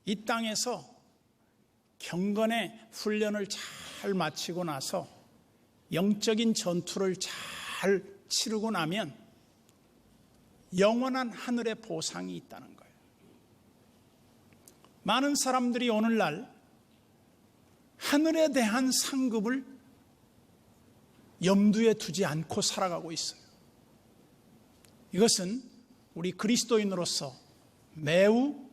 이 땅에서 경건의 훈련을 잘 마치고 나서 영적인 전투를 잘 치르고 나면 영원한 하늘의 보상이 있다는 거예요. 많은 사람들이 오늘날 하늘에 대한 상급을 염두에 두지 않고 살아가고 있어요. 이것은 우리 그리스도인으로서 매우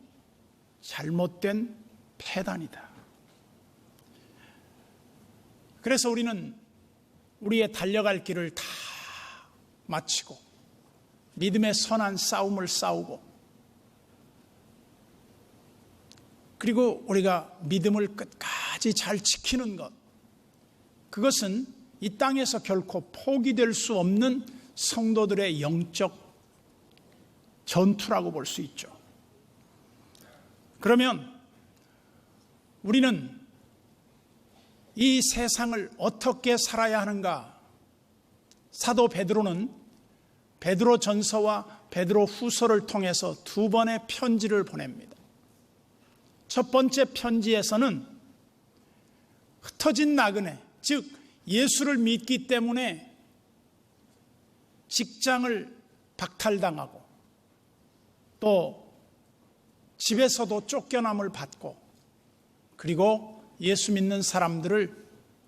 잘못된 패단이다. 그래서 우리는 우리의 달려갈 길을 다 마치고 믿음의 선한 싸움을 싸우고, 그리고 우리가 믿음을 끝까지 잘 지키는 것, 그것은 이 땅에서 결코 포기될 수 없는 성도들의 영적 전투라고 볼 수 있죠. 그러면 우리는 이 세상을 어떻게 살아야 하는가? 사도 베드로는 베드로 전서와 베드로 후서를 통해서 두 번의 편지를 보냅니다. 첫 번째 편지에서는 흩어진 나그네, 즉 예수를 믿기 때문에 직장을 박탈당하고 또 집에서도 쫓겨남을 받고, 그리고 예수 믿는 사람들을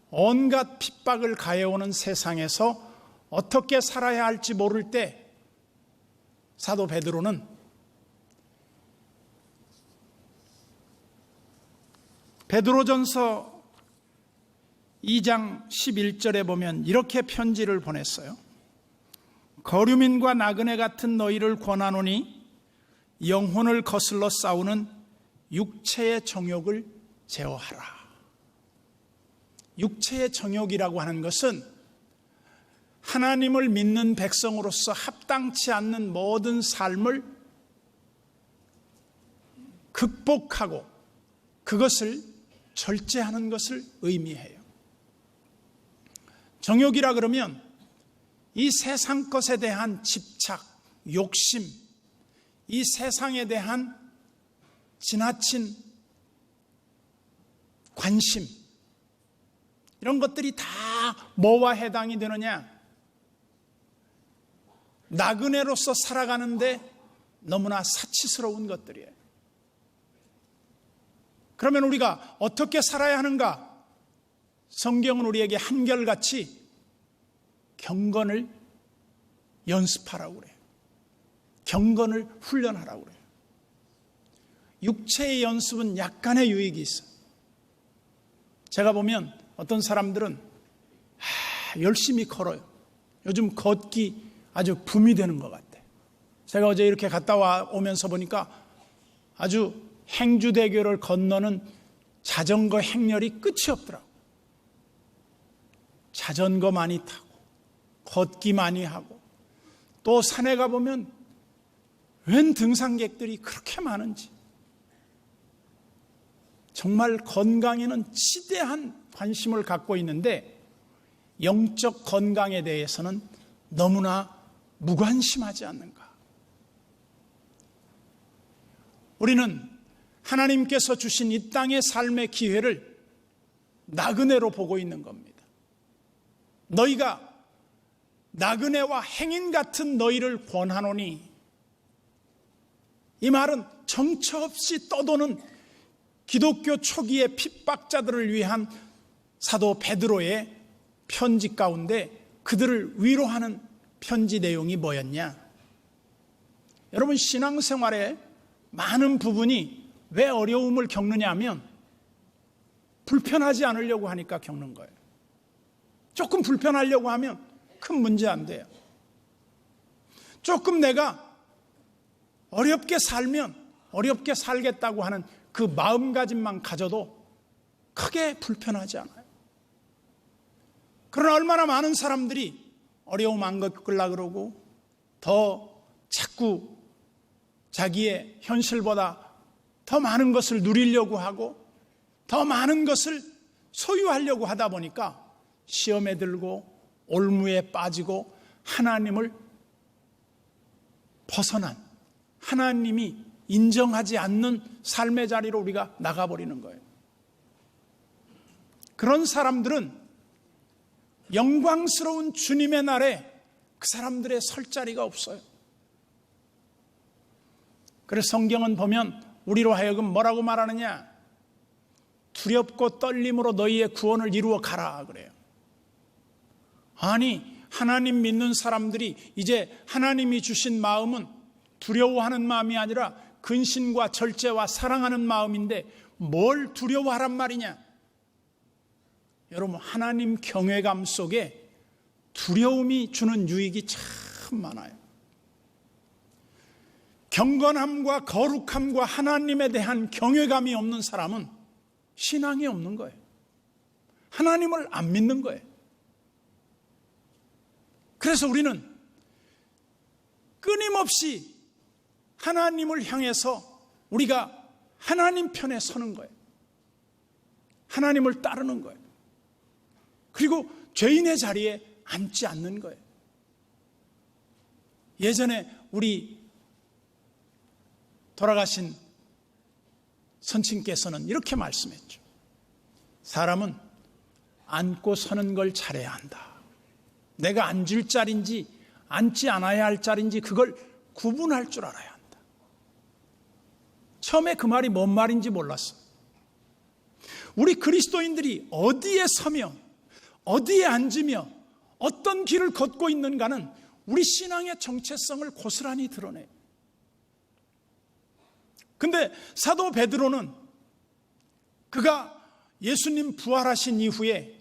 온갖 핍박을 가해오는 세상에서 어떻게 살아야 할지 모를 때 사도 베드로는 베드로전서 2장 11절에 보면 이렇게 편지를 보냈어요. 거류민과 나그네 같은 너희를 권하노니 영혼을 거슬러 싸우는 육체의 정욕을 제어하라. 육체의 정욕이라고 하는 것은 하나님을 믿는 백성으로서 합당치 않는 모든 삶을 극복하고 그것을 절제하는 것을 의미해요. 정욕이라 그러면 이 세상 것에 대한 집착, 욕심, 이 세상에 대한 지나친 관심, 이런 것들이 다 뭐와 해당이 되느냐? 나그네로서 살아가는데 너무나 사치스러운 것들이에요. 그러면 우리가 어떻게 살아야 하는가? 성경은 우리에게 한결같이 경건을 연습하라고 그래요. 경건을 훈련하라고 그래요. 육체의 연습은 약간의 유익이 있어요. 제가 보면 어떤 사람들은 열심히 걸어요. 요즘 걷기 아주 붐이 되는 것 같아요. 제가 어제 이렇게 갔다 오면서 보니까 아주 행주대교를 건너는 자전거 행렬이 끝이 없더라고요. 자전거 많이 타고 걷기 많이 하고, 또 산에 가보면 웬 등산객들이 그렇게 많은지. 정말 건강에는 지대한 관심을 갖고 있는데 영적 건강에 대해서는 너무나 무관심하지 않는가? 우리는 하나님께서 주신 이 땅의 삶의 기회를 나그네로 보고 있는 겁니다. 너희가 나그네와 행인 같은 너희를 권하노니, 이 말은 정처 없이 떠도는 기독교 초기의 핍박자들을 위한 사도 베드로의 편지 가운데 그들을 위로하는 편지 내용이 뭐였냐? 여러분, 신앙생활에 많은 부분이 왜 어려움을 겪느냐 하면 불편하지 않으려고 하니까 겪는 거예요. 조금 불편하려고 하면 큰 문제 안 돼요. 조금 내가 어렵게 살면 어렵게 살겠다고 하는 그 마음가짐만 가져도 크게 불편하지 않아요. 그러나 얼마나 많은 사람들이 어려움 안 겪으려고 그러고 더 자꾸 자기의 현실보다 더 많은 것을 누리려고 하고 더 많은 것을 소유하려고 하다 보니까 시험에 들고 올무에 빠지고 하나님을 벗어난, 하나님이 인정하지 않는 삶의 자리로 우리가 나가버리는 거예요. 그런 사람들은 영광스러운 주님의 날에 그 사람들의 설 자리가 없어요. 그래서 성경은 보면 우리로 하여금 뭐라고 말하느냐? 두렵고 떨림으로 너희의 구원을 이루어 가라 그래요. 아니, 하나님 믿는 사람들이 이제 하나님이 주신 마음은 두려워하는 마음이 아니라 근신과 절제와 사랑하는 마음인데 뭘 두려워하란 말이냐? 여러분, 하나님 경외감 속에 두려움이 주는 유익이 참 많아요. 경건함과 거룩함과 하나님에 대한 경외감이 없는 사람은 신앙이 없는 거예요. 하나님을 안 믿는 거예요. 그래서 우리는 끊임없이 하나님을 향해서 우리가 하나님 편에 서는 거예요. 하나님을 따르는 거예요. 그리고 죄인의 자리에 앉지 않는 거예요. 예전에 우리 돌아가신 선친께서는 이렇게 말씀했죠. 사람은 앉고 서는 걸 잘해야 한다. 내가 앉을 자리인지 앉지 않아야 할 자리인지 그걸 구분할 줄 알아야 한다. 처음에 그 말이 뭔 말인지 몰랐어. 우리 그리스도인들이 어디에 서며 어디에 앉으며 어떤 길을 걷고 있는가는 우리 신앙의 정체성을 고스란히 드러내요. 근데 사도 베드로는 그가 예수님 부활하신 이후에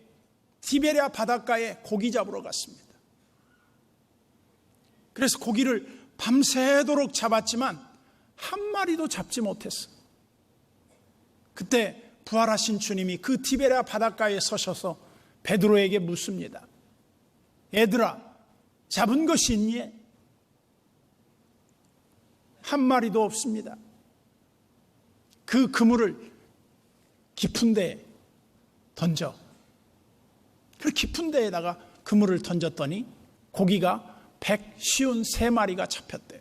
티베리아 바닷가에 고기 잡으러 갔습니다. 그래서 고기를 밤새도록 잡았지만 한 마리도 잡지 못했어요. 그때 부활하신 주님이 그 티베리아 바닷가에 서셔서 베드로에게 묻습니다. 얘들아, 잡은 것이 있니? 한 마리도 없습니다. 그 그물을 깊은 데에 던져. 그 깊은 데에다가 그물을 던졌더니 고기가 153마리가 잡혔대요.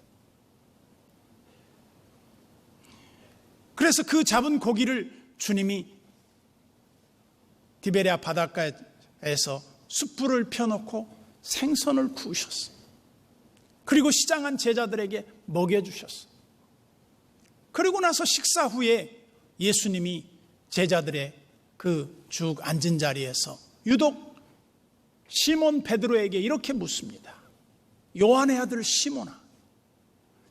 그래서 그 잡은 고기를 주님이 디베랴 바닷가에서 숯불을 펴놓고 생선을 구우셨어요. 그리고 시장한 제자들에게 먹여주셨어요. 그리고 나서 식사 후에 예수님이 제자들의 그 쭉 앉은 자리에서 유독 시몬 베드로에게 이렇게 묻습니다. 요한의 아들 시몬아,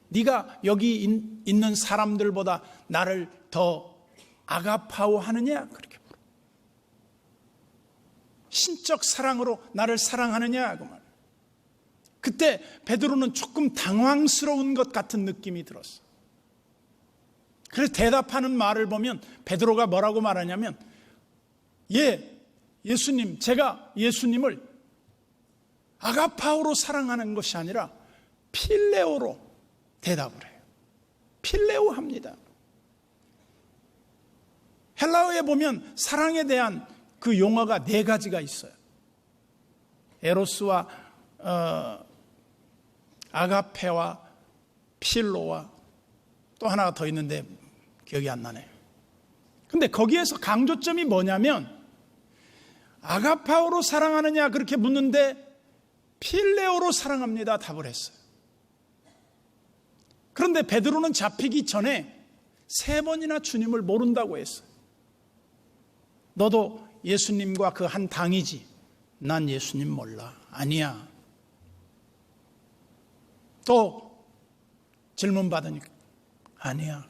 네가 여기 있는 사람들보다 나를 더 아가파오 하느냐? 그렇게 물어. 신적 사랑으로 나를 사랑하느냐? 그 말. 그때 베드로는 조금 당황스러운 것 같은 느낌이 들었어. 그래서 대답하는 말을 보면 베드로가 뭐라고 말하냐면, 예수님, 제가 예수님을 아가파오로 사랑하는 것이 아니라 필레오로 대답을 해요. 필레오 합니다. 헬라어에 보면 사랑에 대한 그 용어가 4가지가 있어요. 에로스와 아가페와 필로와 또 하나가 더 있는데 기억이 안 나네요. 근데 거기에서 강조점이 뭐냐면 아가파오로 사랑하느냐 그렇게 묻는데 필레오로 사랑합니다 답을 했어요. 그런데 베드로는 잡히기 전에 3번이나 주님을 모른다고 했어요. 너도 예수님과 그 한 당이지. 난 예수님 몰라. 아니야. 또 질문 받으니까 아니야.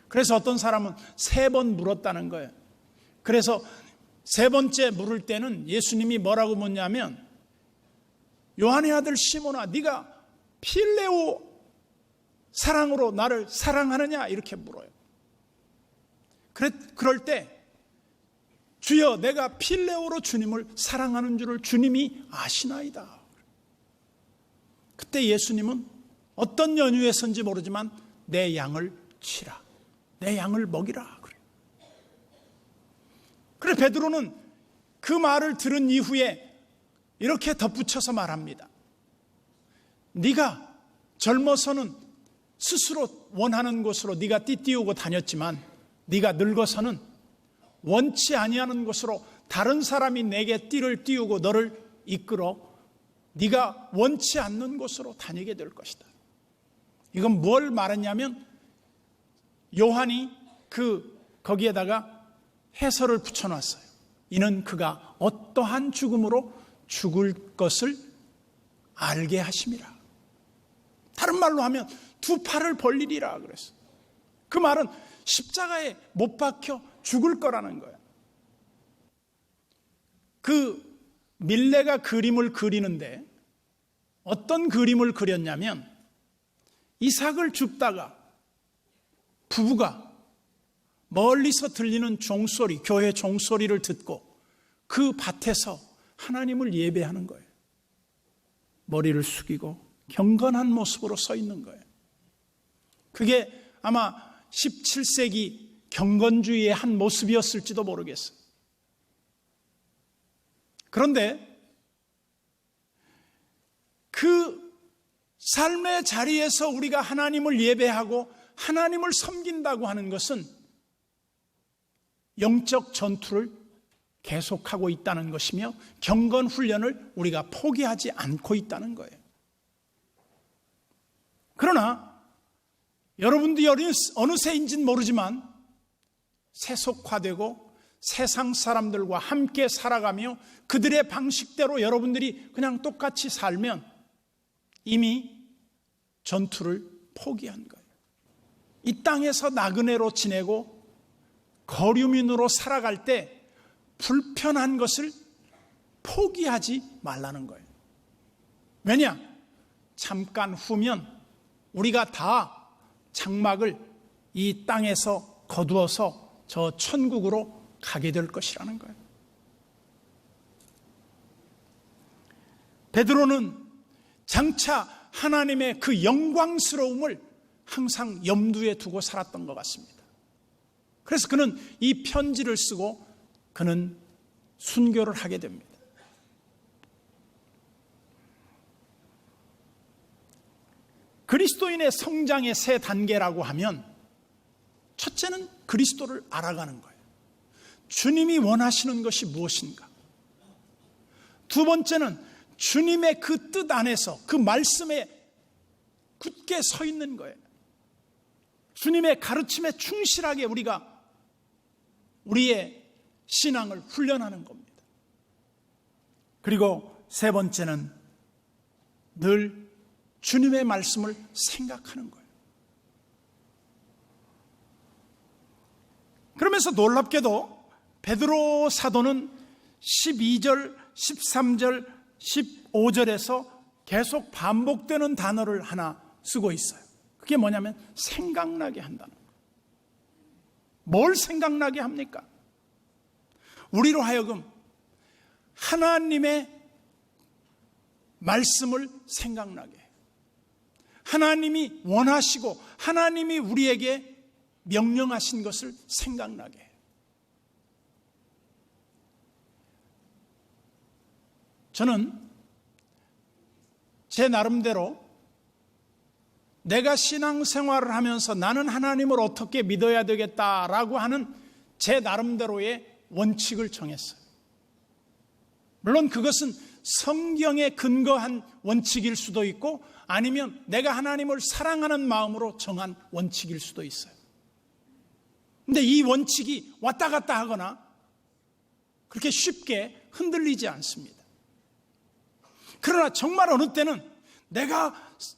그래서 어떤 사람은 3번 물었다는 거예요. 그래서 3번째 물을 때는 예수님이 뭐라고 묻냐면, 요한의 아들 시몬아, 네가 필레오 사랑으로 나를 사랑하느냐? 이렇게 물어요. 그럴 때 주여, 내가 필레오로 주님을 사랑하는 줄을 주님이 아시나이다. 그때 예수님은 어떤 연유에서인지 모르지만 내 양을 치라, 내 양을 먹이라 그래요. 그래 베드로는 그 말을 들은 이후에 이렇게 덧붙여서 말합니다. 네가 젊어서는 스스로 원하는 곳으로 네가 띠띠우고 다녔지만 네가 늙어서는 원치 아니하는 곳으로 다른 사람이 내게 띠를 띠우고 너를 이끌어 네가 원치 않는 곳으로 다니게 될 것이다. 이건 뭘 말했냐면 요한이 거기에다가 해설을 붙여놨어요. 이는 그가 어떠한 죽음으로 죽을 것을 알게 하심이라. 다른 말로 하면 두 팔을 벌리리라 그랬어요. 그 말은 십자가에 못 박혀 죽을 거라는 거예요. 그 밀레가 그림을 그리는데 어떤 그림을 그렸냐면 이삭을 줍다가 부부가 멀리서 들리는 종소리, 교회 종소리를 듣고 그 밭에서 하나님을 예배하는 거예요. 머리를 숙이고 경건한 모습으로 서 있는 거예요. 그게 아마 17세기 경건주의의 한 모습이었을지도 모르겠어요. 그런데 그 삶의 자리에서 우리가 하나님을 예배하고 하나님을 섬긴다고 하는 것은 영적 전투를 계속하고 있다는 것이며 경건 훈련을 우리가 포기하지 않고 있다는 거예요. 그러나 여러분들이 어느 세인지는 모르지만 세속화되고 세상 사람들과 함께 살아가며 그들의 방식대로 여러분들이 그냥 똑같이 살면 이미 전투를 포기한 거예요. 이 땅에서 나그네로 지내고 거류민으로 살아갈 때 불편한 것을 포기하지 말라는 거예요. 왜냐? 잠깐 후면 우리가 다 장막을 이 땅에서 거두어서 저 천국으로 가게 될 것이라는 거예요. 베드로는 장차 하나님의 그 영광스러움을 항상 염두에 두고 살았던 것 같습니다. 그래서 그는 이 편지를 쓰고 그는 순교를 하게 됩니다. 그리스도인의 성장의 세 단계라고 하면 첫째는 그리스도를 알아가는 거예요. 주님이 원하시는 것이 무엇인가? 두 번째는 주님의 그 뜻 안에서 그 말씀에 굳게 서 있는 거예요. 주님의 가르침에 충실하게 우리가 우리의 신앙을 훈련하는 겁니다. 그리고 세 번째는 늘 주님의 말씀을 생각하는 거예요. 그러면서 놀랍게도 베드로 사도는 12절, 13절, 15절에서 계속 반복되는 단어를 하나 쓰고 있어요. 그게 뭐냐면 생각나게 한다는 거예요. 뭘 생각나게 합니까? 우리로 하여금 하나님의 말씀을 생각나게 해요. 하나님이 원하시고 하나님이 우리에게 명령하신 것을 생각나게 해요. 저는 제 나름대로 내가 신앙생활을 하면서 나는 하나님을 어떻게 믿어야 되겠다라고 하는 제 나름대로의 원칙을 정했어요. 물론 그것은 성경에 근거한 원칙일 수도 있고 아니면 내가 하나님을 사랑하는 마음으로 정한 원칙일 수도 있어요. 근데 이 원칙이 왔다 갔다 하거나 그렇게 쉽게 흔들리지 않습니다. 그러나 정말 어느 때는 내가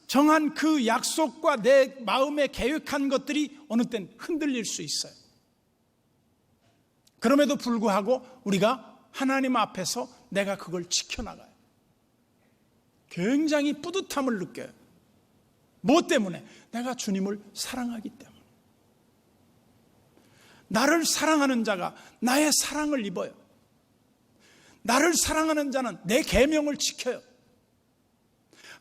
정한 그 약속과 내 마음에 계획한 것들이 어느 때는 흔들릴 수 있어요. 그럼에도 불구하고 우리가 하나님 앞에서 내가 그걸 지켜나가요. 굉장히 뿌듯함을 느껴요. 무엇 때문에? 내가 주님을 사랑하기 때문에. 나를 사랑하는 자가 나의 사랑을 입어요. 나를 사랑하는 자는 내 계명을 지켜요.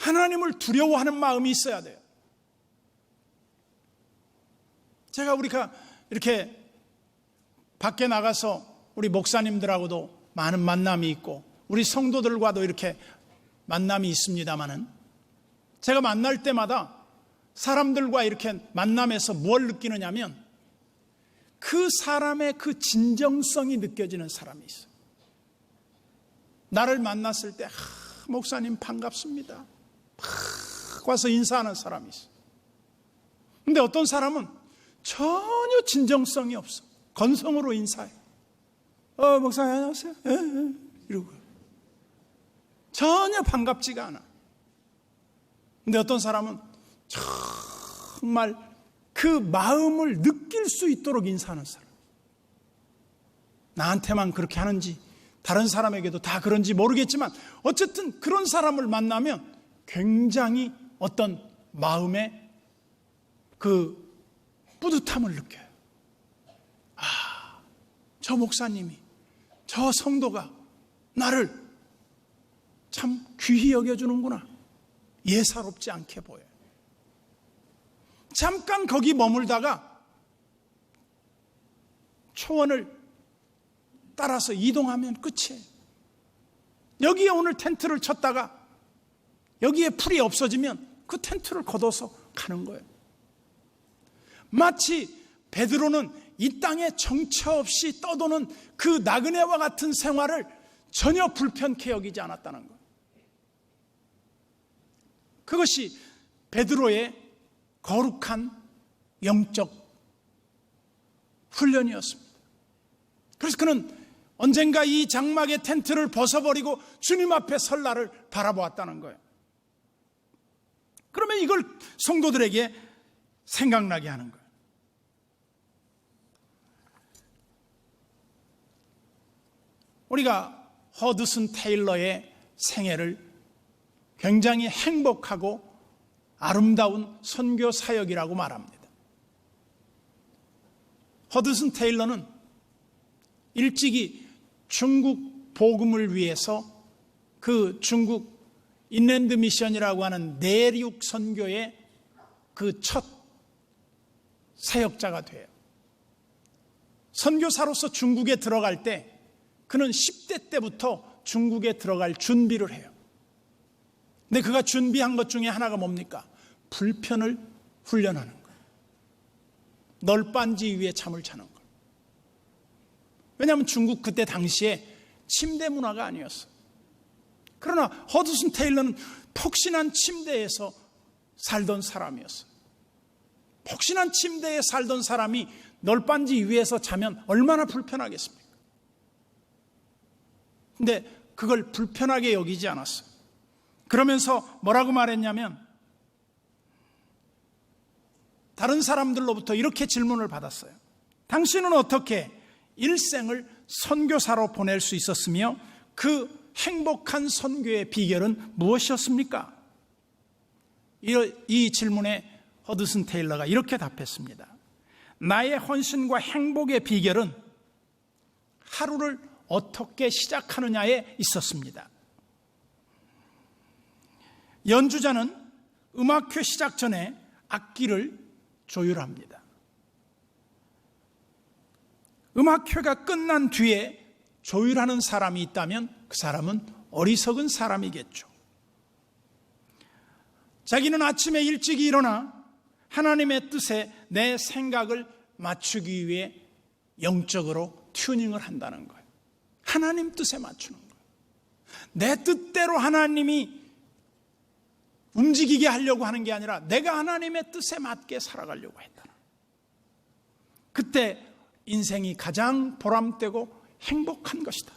하나님을 두려워하는 마음이 있어야 돼요. 우리가 이렇게 밖에 나가서 우리 목사님들하고도 많은 만남이 있고 우리 성도들과도 이렇게 만남이 있습니다마는 제가 만날 때마다 사람들과 이렇게 만남에서 뭘 느끼느냐면 그 사람의 그 진정성이 느껴지는 사람이 있어요. 나를 만났을 때 목사님 반갑습니다. 막 와서 인사하는 사람이 있어요. 근데 어떤 사람은 전혀 진정성이 없어. 건성으로 인사해. 목사님 안녕하세요. 이러고 전혀 반갑지가 않아. 근데 어떤 사람은 정말 그 마음을 느낄 수 있도록 인사하는 사람. 나한테만 그렇게 하는지 다른 사람에게도 다 그런지 모르겠지만 어쨌든 그런 사람을 만나면 굉장히 어떤 마음의 그 뿌듯함을 느껴요. 저 목사님이, 저 성도가 나를 참 귀히 여겨주는구나. 예사롭지 않게 보여요. 잠깐 거기 머물다가 초원을 따라서 이동하면 끝이에요. 여기에 오늘 텐트를 쳤다가 여기에 풀이 없어지면 그 텐트를 걷어서 가는 거예요. 마치 베드로는 이 땅에 정처 없이 떠도는 그 나그네와 같은 생활을 전혀 불편케 여기지 않았다는 거예요. 그것이 베드로의 거룩한 영적 훈련이었습니다. 그래서 그는 언젠가 이 장막의 텐트를 벗어버리고 주님 앞에 설 날을 바라보았다는 거예요. 그러면 이걸 성도들에게 생각나게 하는 거예요. 우리가 허드슨 테일러의 생애를 굉장히 행복하고 아름다운 선교 사역이라고 말합니다. 허드슨 테일러는 일찍이 중국 복음을 위해서 그 중국 인랜드 미션이라고 하는 내륙 선교의 그 첫 사역자가 돼요. 선교사로서 중국에 들어갈 때 그는 10대 때부터 중국에 들어갈 준비를 해요. 근데 그가 준비한 것 중에 하나가 뭡니까? 불편을 훈련하는 거예요. 널빤지 위에 잠을 자는 거예요. 왜냐하면 중국 그때 당시에 침대 문화가 아니었어요. 그러나 허드슨 테일러는 폭신한 침대에서 살던 사람이었어요. 폭신한 침대에 살던 사람이 널빤지 위에서 자면 얼마나 불편하겠습니까? 근데 그걸 불편하게 여기지 않았어요. 그러면서 뭐라고 말했냐면 다른 사람들로부터 이렇게 질문을 받았어요. 당신은 어떻게 일생을 선교사로 보낼 수 있었으며 그 행복한 선교의 비결은 무엇이었습니까? 이 질문에 허드슨 테일러가 이렇게 답했습니다. 나의 헌신과 행복의 비결은 하루를 어떻게 시작하느냐에 있었습니다. 연주자는 음악회 시작 전에 악기를 조율합니다. 음악회가 끝난 뒤에 조율하는 사람이 있다면 그 사람은 어리석은 사람이겠죠. 자기는 아침에 일찍 일어나 하나님의 뜻에 내 생각을 맞추기 위해 영적으로 튜닝을 한다는 거예요. 하나님 뜻에 맞추는 거예요. 내 뜻대로 하나님이 움직이게 하려고 하는 게 아니라 내가 하나님의 뜻에 맞게 살아가려고 했다. 그때 인생이 가장 보람되고 행복한 것이다.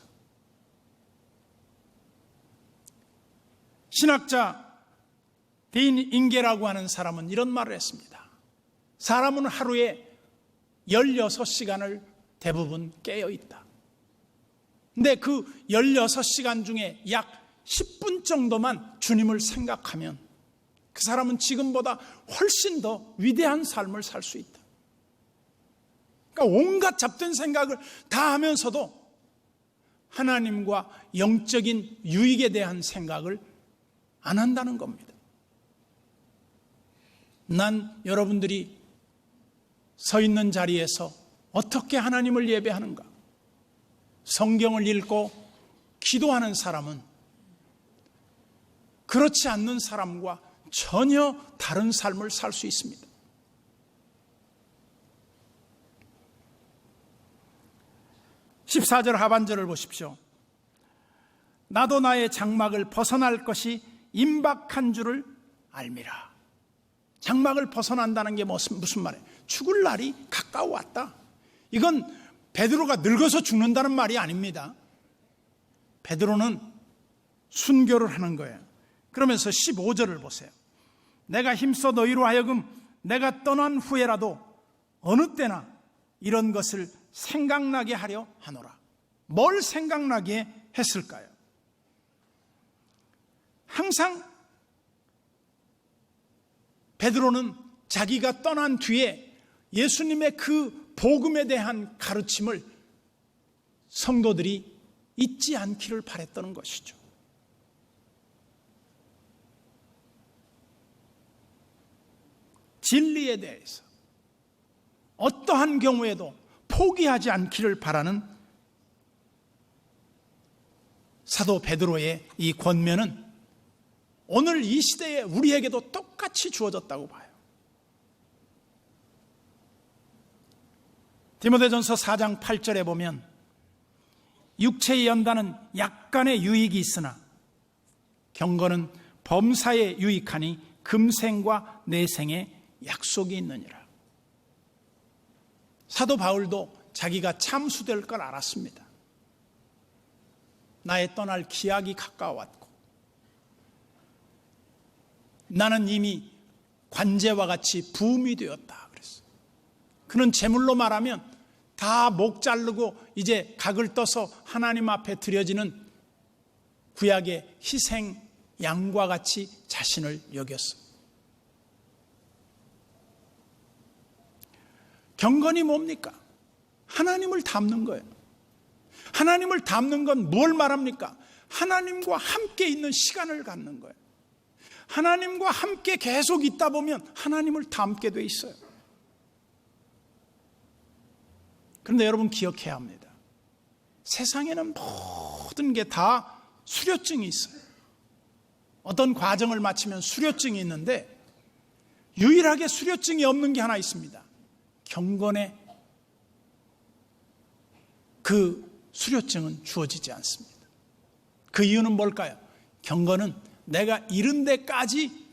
신학자 딘 잉게라고 하는 사람은 이런 말을 했습니다. 사람은 하루에 16시간을 대부분 깨어 있다. 근데 그 16시간 중에 약 10분 정도만 주님을 생각하면 그 사람은 지금보다 훨씬 더 위대한 삶을 살 수 있다. 그러니까 온갖 잡된 생각을 다 하면서도 하나님과 영적인 유익에 대한 생각을 안 한다는 겁니다. 난 여러분들이 서 있는 자리에서 어떻게 하나님을 예배하는가? 성경을 읽고 기도하는 사람은 그렇지 않는 사람과 전혀 다른 삶을 살 수 있습니다. (14절) 하반절을 보십시오. 나도 나의 장막을 벗어날 것이 임박한 줄을 알미라. 장막을 벗어난다는 게 무슨 말이에요? 죽을 날이 가까워 왔다. 이건 베드로가 늙어서 죽는다는 말이 아닙니다. 베드로는 순교를 하는 거예요. 그러면서 15절을 보세요. 내가 힘써 너희로 하여금 내가 떠난 후에라도 어느 때나 이런 것을 생각나게 하려 하노라. 뭘 생각나게 했을까요? 항상 베드로는 자기가 떠난 뒤에 예수님의 그 복음에 대한 가르침을 성도들이 잊지 않기를 바랬던 것이죠. 진리에 대해서 어떠한 경우에도 포기하지 않기를 바라는 사도 베드로의 이 권면은 오늘 이 시대에 우리에게도 똑같이 주어졌다고 봐요. 디모데전서 4장 8절에 보면 육체의 연단은 약간의 유익이 있으나 경건은 범사에 유익하니 금생과 내생에 약속이 있느니라. 사도 바울도 자기가 참수될 걸 알았습니다. 나의 떠날 기약이 가까워왔고 나는 이미 관제와 같이 부음이 되었다 그랬어요. 그는 제물로 말하면 다 목 자르고 이제 각을 떠서 하나님 앞에 드려지는 구약의 희생 양과 같이 자신을 여겼어요. 경건이 뭡니까? 하나님을 닮는 거예요. 하나님을 닮는 건 뭘 말합니까? 하나님과 함께 있는 시간을 갖는 거예요. 하나님과 함께 계속 있다 보면 하나님을 닮게 돼 있어요. 그런데 여러분 기억해야 합니다. 세상에는 모든 게 다 수료증이 있어요. 어떤 과정을 마치면 수료증이 있는데 유일하게 수료증이 없는 게 하나 있습니다. 경건의 그 수료증은 주어지지 않습니다. 그 이유는 뭘까요? 경건은 내가 이른 데까지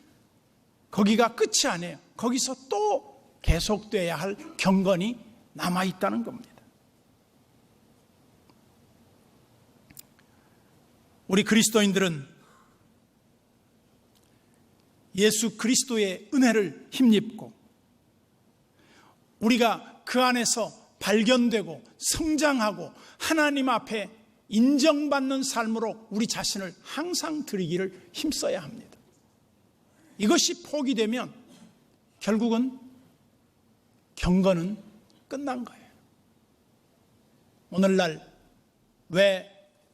거기가 끝이 아니에요. 거기서 또 계속돼야 할 경건이 남아있다는 겁니다. 우리 그리스도인들은 예수 그리스도의 은혜를 힘입고 우리가 그 안에서 발견되고 성장하고 하나님 앞에 인정받는 삶으로 우리 자신을 항상 드리기를 힘써야 합니다. 이것이 포기되면 결국은 경건은 끝난 거예요. 오늘날 왜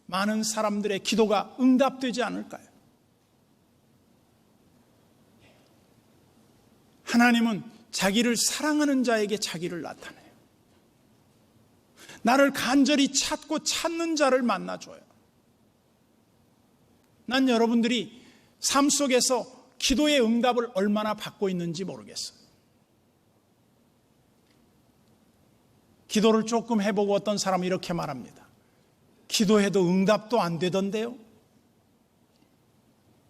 많은 사람들의 기도가 응답되지 않을까요? 하나님은 자기를 사랑하는 자에게 자기를 나타내요. 나를 간절히 찾고 찾는 자를 만나줘요. 난 여러분들이 삶 속에서 기도의 응답을 얼마나 받고 있는지 모르겠어요. 기도를 조금 해보고 어떤 사람은 이렇게 말합니다. 기도해도 응답도 안 되던데요?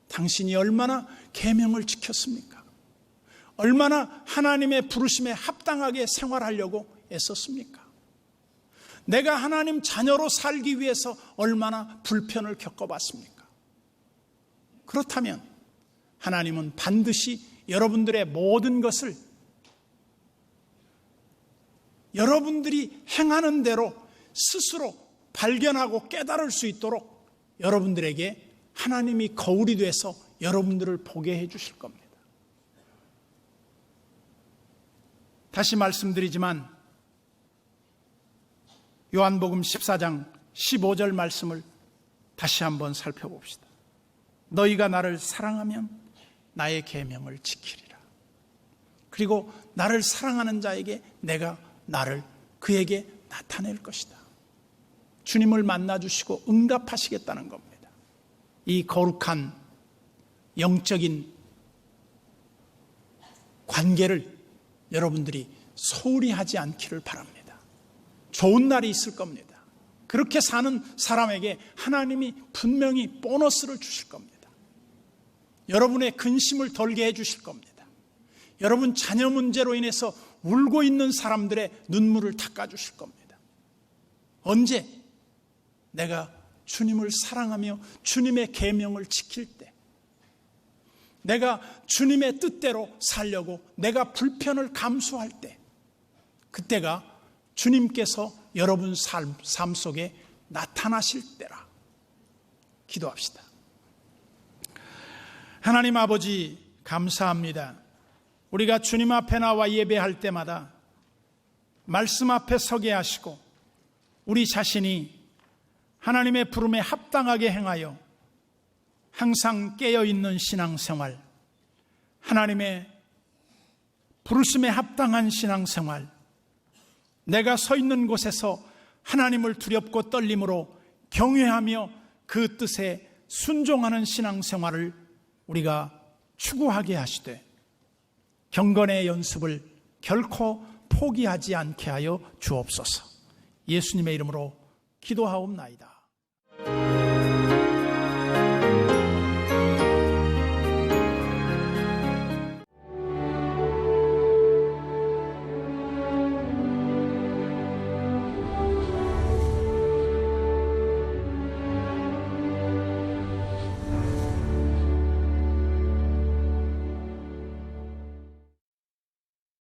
당신이 얼마나 계명을 지켰습니까? 얼마나 하나님의 부르심에 합당하게 생활하려고 애썼습니까? 내가 하나님 자녀로 살기 위해서 얼마나 불편을 겪어봤습니까? 그렇다면 하나님은 반드시 여러분들의 모든 것을 여러분들이 행하는 대로 스스로 발견하고 깨달을 수 있도록 여러분들에게 하나님이 거울이 돼서 여러분들을 보게 해 주실 겁니다. 다시 말씀드리지만 요한복음 14장 15절 말씀을 다시 한번 살펴봅시다. 너희가 나를 사랑하면 나의 계명을 지키리라. 그리고 나를 사랑하는 자에게 내가 나를 그에게 나타낼 것이다. 주님을 만나주시고 응답하시겠다는 겁니다. 이 거룩한 영적인 관계를 여러분들이 소홀히 하지 않기를 바랍니다. 좋은 날이 있을 겁니다. 그렇게 사는 사람에게 하나님이 분명히 보너스를 주실 겁니다. 여러분의 근심을 덜게 해주실 겁니다. 여러분 자녀 문제로 인해서 울고 있는 사람들의 눈물을 닦아주실 겁니다. 언제? 내가 주님을 사랑하며 주님의 계명을 지킬 때, 내가 주님의 뜻대로 살려고 내가 불편을 감수할 때, 그때가 주님께서 여러분 삶 속에 나타나실 때라. 기도합시다. 하나님 아버지, 감사합니다. 우리가 주님 앞에 나와 예배할 때마다 말씀 앞에 서게 하시고 우리 자신이 하나님의 부름에 합당하게 행하여 항상 깨어있는 신앙생활, 하나님의 부르심에 합당한 신앙생활, 내가 서 있는 곳에서 하나님을 두렵고 떨림으로 경외하며 그 뜻에 순종하는 신앙생활을 우리가 추구하게 하시되 경건의 연습을 결코 포기하지 않게 하여 주옵소서. 예수님의 이름으로 기도하옵나이다.